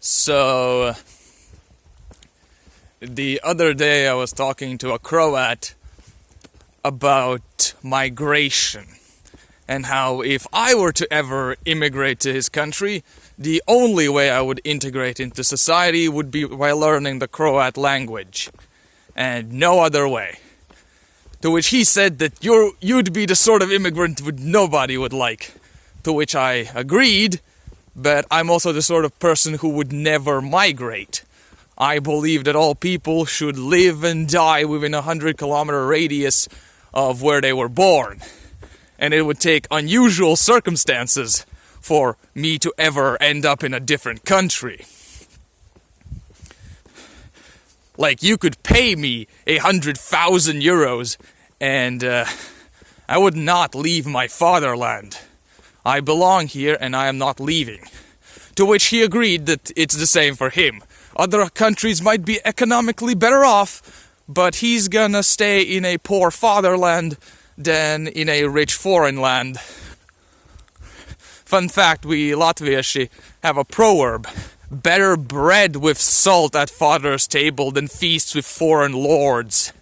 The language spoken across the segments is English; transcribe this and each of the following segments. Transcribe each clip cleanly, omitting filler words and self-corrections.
So, the other day I was talking to a Croat about migration and how if I were to ever immigrate to his country, the only way I would integrate into society would be by learning the Croat language, and no other way. To which he said that you'd be the sort of immigrant that nobody would like. To which I agreed, but I'm also the sort of person who would never migrate. I believe that all people should live and die within a 100-kilometer radius of where they were born. And it would take unusual circumstances for me to ever end up in a different country. Like, you could pay me 100,000 euros and I would not leave my fatherland. I belong here and I am not leaving. To which he agreed that it's the same for him. Other countries might be economically better off, but he's gonna stay in a poor fatherland than in a rich foreign land. Fun fact, we Latviashi have a proverb: better bread with salt at father's table than feasts with foreign lords.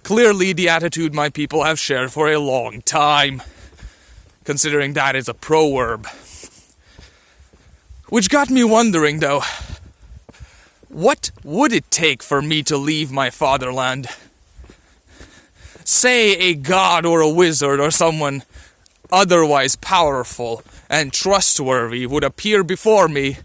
Clearly the attitude my people have shared for a long time, considering that is a proverb. Which got me wondering, though, what would it take for me to leave my fatherland? Say a god or a wizard or someone otherwise powerful and trustworthy would appear before me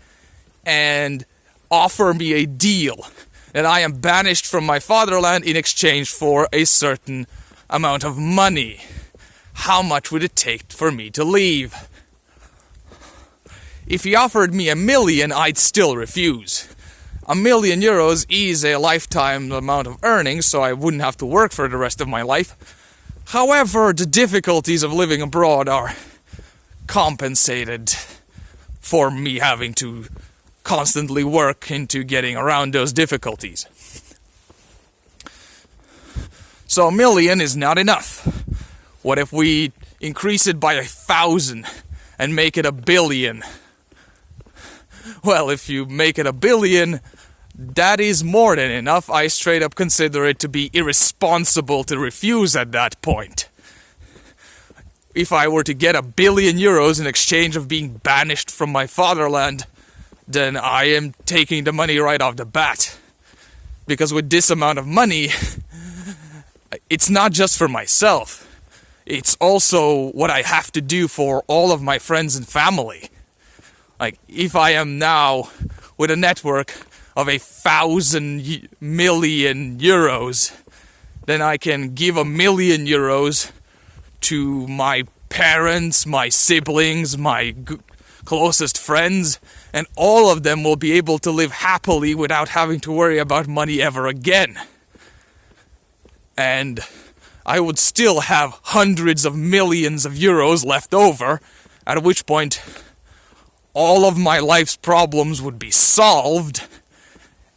and offer me a deal that I am banished from my fatherland in exchange for a certain amount of money. How much would it take for me to leave? If he offered me 1 million, I'd still refuse. 1 million euros is a lifetime amount of earnings, so I wouldn't have to work for the rest of my life. However, the difficulties of living abroad are compensated for me having to constantly work into getting around those difficulties. So 1 million is not enough. What if we increase it by 1,000 and make it 1 billion? Well, if you make it 1 billion, that is more than enough. I straight up consider it to be irresponsible to refuse at that point. If I were to get 1 billion euros in exchange of being banished from my fatherland, then I am taking the money right off the bat. Because with this amount of money, it's not just for myself. It's also what I have to do for all of my friends and family. Like, if I am now with a network of 1,000 million euros, then I can give 1 million euros to my parents, my siblings, my closest friends, and all of them will be able to live happily without having to worry about money ever again. And I would still have hundreds of millions of euros left over, at which point all of my life's problems would be solved,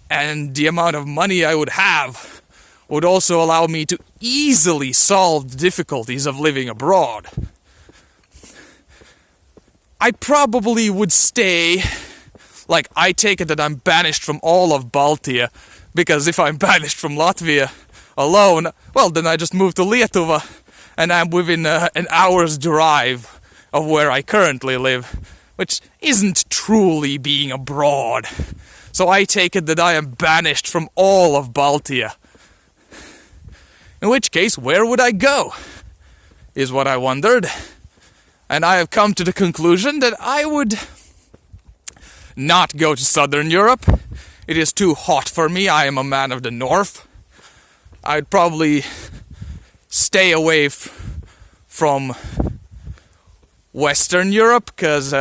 and the amount of money I would have would also allow me to easily solve the difficulties of living abroad. I probably would stay, like, I take it that I'm banished from all of Baltija, because if I'm banished from Latvia alone, well, then I just move to Lietuva, and I'm within an hour's drive of where I currently live, which isn't truly being abroad. So I take it that I am banished from all of Baltija. In which case, where would I go? Is what I wondered. And I have come to the conclusion that I would not go to Southern Europe. It is too hot for me. I am a man of the north. I'd probably stay away from Western Europe, because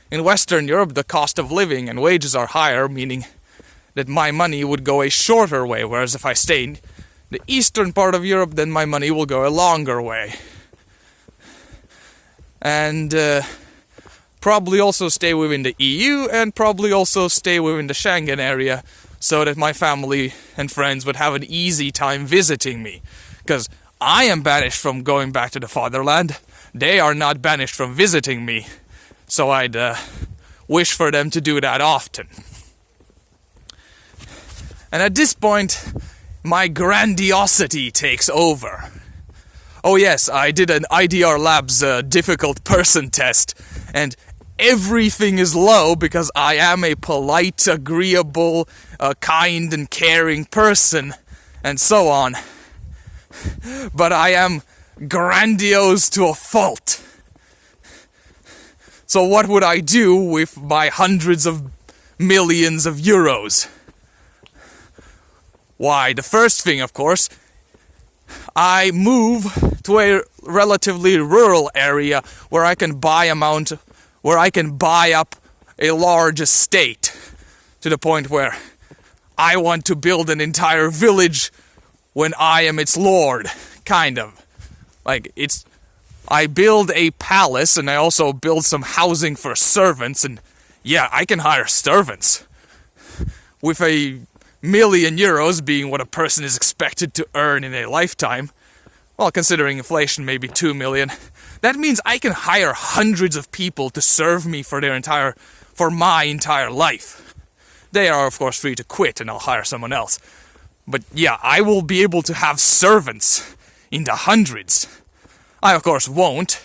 in Western Europe the cost of living and wages are higher, meaning that my money would go a shorter way, whereas if I stay in the eastern part of Europe, then my money will go a longer way. And probably also stay within the EU, and probably also stay within the Schengen area, so that my family and friends would have an easy time visiting me. Because I am banished from going back to the fatherland. They are not banished from visiting me. So I'd wish for them to do that often. And at this point, my grandiosity takes over. Oh yes, I did an IDR Labs difficult person test, and everything is low because I am a polite, agreeable, kind and caring person, and so on. But I am grandiose to a fault. So what would I do with my hundreds of millions of euros? Why, the first thing, of course, I move to a relatively rural area where I can buy up a large estate to the point where I want to build an entire village when I am its lord, kind of. I build a palace and I also build some housing for servants, and yeah, I can hire servants. With €1 million being what a person is expected to earn in a lifetime, well, considering inflation, maybe 2 million, that means I can hire hundreds of people to serve me for my entire life. They are, of course, free to quit and I'll hire someone else. But yeah, I will be able to have servants in the hundreds. I, of course, won't.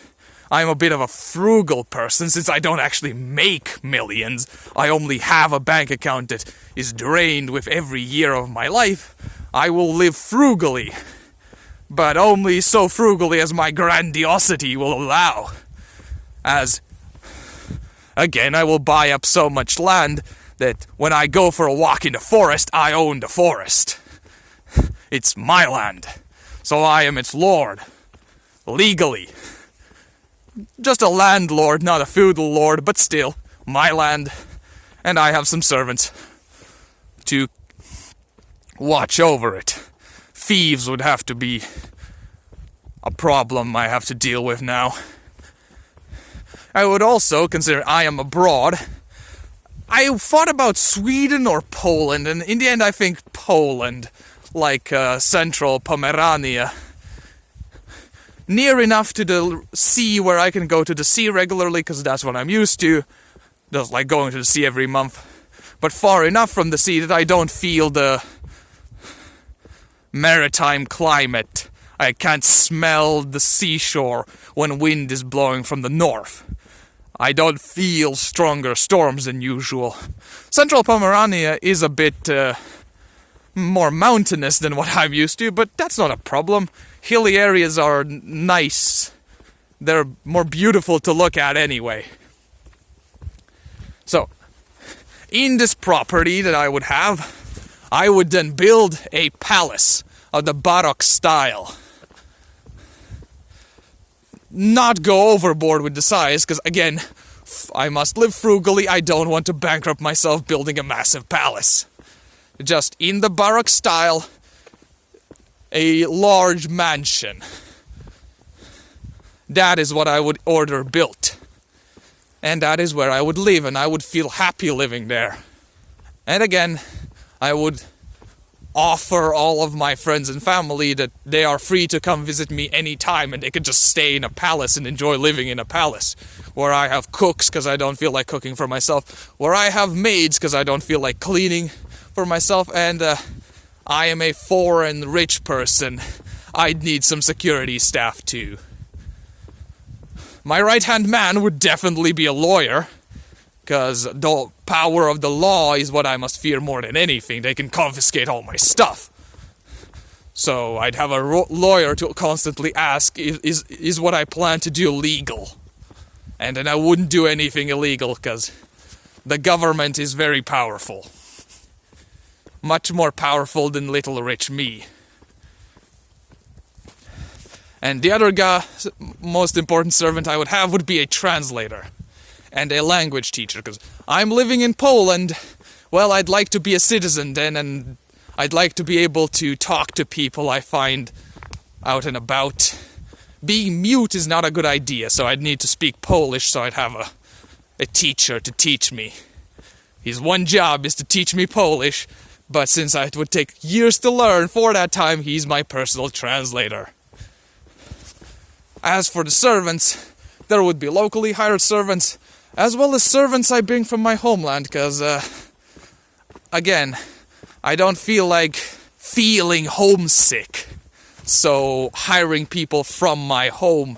I'm a bit of a frugal person since I don't actually make millions. I only have a bank account that is drained with every year of my life. I will live frugally, but only so frugally as my grandiosity will allow. As, again, I will buy up so much land that when I go for a walk in the forest, I own the forest. It's my land, so I am its lord. Legally. Just a landlord, not a feudal lord, but still, my land. And I have some servants to watch over it. Thieves would have to be a problem I have to deal with now. I would also consider I am abroad. I thought about Sweden or Poland, and in the end I think Poland, like central Pomerania. Near enough to the sea where I can go to the sea regularly, because that's what I'm used to. Just like going to the sea every month. But far enough from the sea that I don't feel the maritime climate. I can't smell the seashore when wind is blowing from the north. I don't feel stronger storms than usual. Central Pomerania is a bit more mountainous than what I'm used to, but that's not a problem. Hilly areas are nice. They're more beautiful to look at anyway. So, in this property that I would have, I would then build a palace of the Baroque style. Not go overboard with the size, because again, I must live frugally. I don't want to bankrupt myself building a massive palace. Just in the Baroque style, a large mansion. That is what I would order built. And that is where I would live, and I would feel happy living there. And again, I would offer all of my friends and family that they are free to come visit me anytime, and they could just stay in a palace and enjoy living in a palace. Where I have cooks because I don't feel like cooking for myself. Where I have maids because I don't feel like cleaning for myself, and I am a foreign rich person. I'd need some security staff too. My right-hand man would definitely be a lawyer, because the power of the law is what I must fear more than anything. They can confiscate all my stuff. So I'd have a lawyer to constantly ask, is what I plan to do legal? And then I wouldn't do anything illegal, because the government is very powerful. Much more powerful than little rich me. And the other guy, most important servant I would have would be a translator and a language teacher, because I'm living in Poland. Well, I'd like to be a citizen then, and I'd like to be able to talk to people I find out and about. Being mute is not a good idea, so I'd need to speak Polish, so I'd have a teacher to teach me. His one job is to teach me Polish, but since it would take years to learn, for that time he's my personal translator. As for the servants, there would be locally hired servants, as well as servants I bring from my homeland, because, again, I don't feel like feeling homesick. So hiring people from my home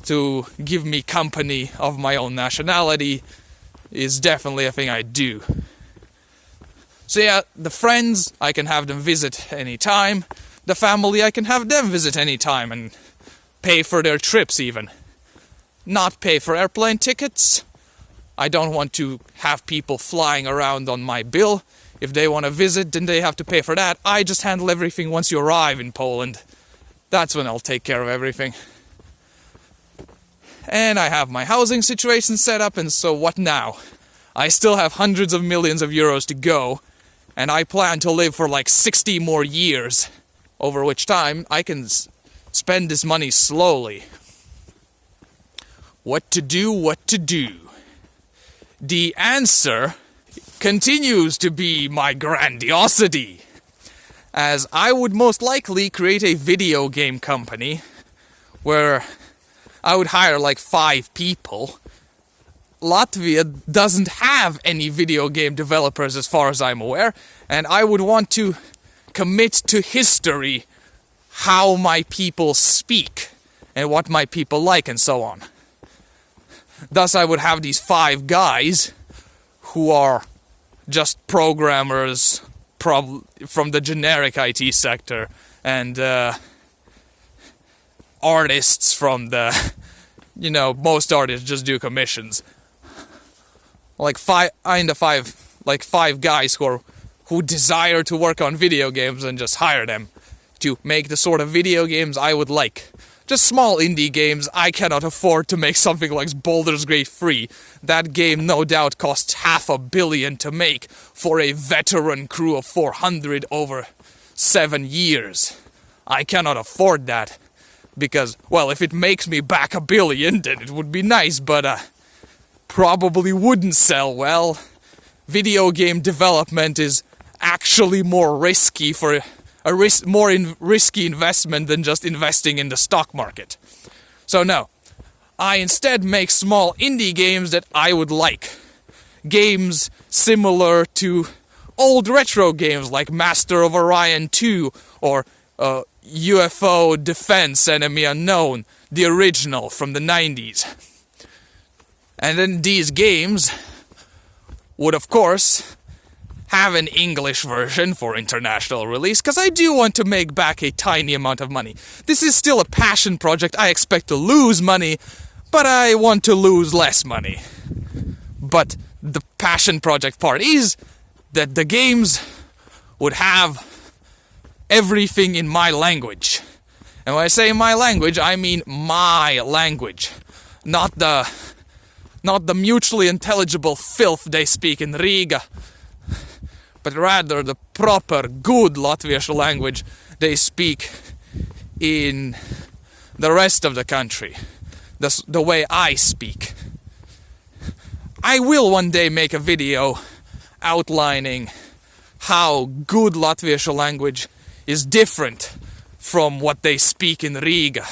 to give me company of my own nationality is definitely a thing I do. So yeah, the friends, I can have them visit anytime. The family, I can have them visit anytime and pay for their trips even. Not pay for airplane tickets. I don't want to have people flying around on my bill. If they want to visit, then they have to pay for that. I just handle everything once you arrive in Poland. That's when I'll take care of everything. And I have my housing situation set up, and so what now? I still have hundreds of millions of euros to go, and I plan to live for like 60 more years, over which time I can spend this money slowly. What to do, what to do? The answer continues to be my grandiosity, as I would most likely create a video game company where I would hire like 5 people. Latvia doesn't have any video game developers as far as I'm aware, and I would want to commit to history how my people speak and what my people like and so on. Thus I would have these 5 guys who are just programmers from the generic IT sector, and artists from the, most artists just do commissions. Like 5 guys who desire to work on video games, and just hire them to make the sort of video games I would like. Just small indie games. I cannot afford to make something like Baldur's Gate 3. That game no doubt costs $500 million to make for a veteran crew of 400 over 7 years. I cannot afford that. Because, well, if it makes me back $1 billion, then it would be nice, but probably wouldn't sell well. Video game development is actually more risky for risky investment than just investing in the stock market. So no, I instead make small indie games that I would like. Games similar to old retro games like Master of Orion 2 or UFO Defense Enemy Unknown, the original from the 90s. And then these games would, of course, have an English version for international release, because I do want to make back a tiny amount of money. This is still a passion project. I expect to lose money, but I want to lose less money. But the passion project part is that the games would have everything in my language. And when I say my language, I mean my language. Not the mutually intelligible filth they speak in Riga, but rather the proper, good Latvian language they speak in the rest of the country. The way I speak. I will one day make a video outlining how good Latvian language is different from what they speak in Riga.